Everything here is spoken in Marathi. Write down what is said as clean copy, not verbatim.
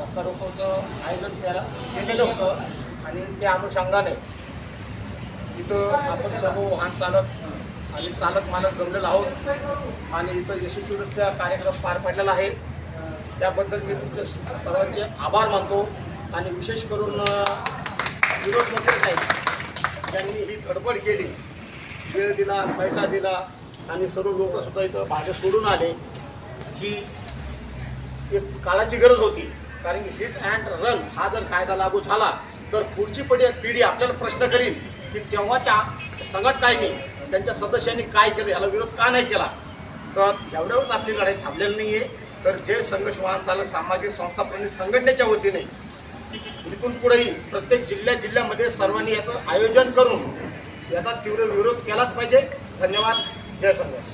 रास्ता रोकोचं आयोजन केलेलं होतं आणि त्या अनुषंगाने इथं आपण सर्व वाहन चालक आणि चालक मालक जमलेलो आहोत आणि इथं यशस्वीरित्या कार्यक्रम पार पडलेला आहे। त्याबद्दल मी तुमचे सर्वांचे आभार मानतो आणि विशेष करून विरोध मंत्री साहेब यांनी ही धडपड केली, वेळ दिला, पैसा दिला आणि सर्व लोकसुद्धा इथं भागे सोडून आले की एक काळाची गरज होती। कारण की हिट अँड रन हा जर कायदा लागू झाला तर पुढची पिढी आपल्याला प्रश्न करील की तेव्हाच्या संघटनांनी त्यांच्या सदस्यांनी काय केलं, ह्याला विरोध का नाही केला। तर एवढ्यावरच आपली लढाई थांबलेली नाही आहे। तर जे संघर्ष वाहन चालक सामाजिक संस्था प्रणित संघटनेच्या वतीने इथून पुढेही प्रत्येक जिल्ह्यामध्ये सर्वांनी याचं आयोजन करून याचा तीव्र विरोध केलाच पाहिजे। धन्यवाद। जय संघर्ष।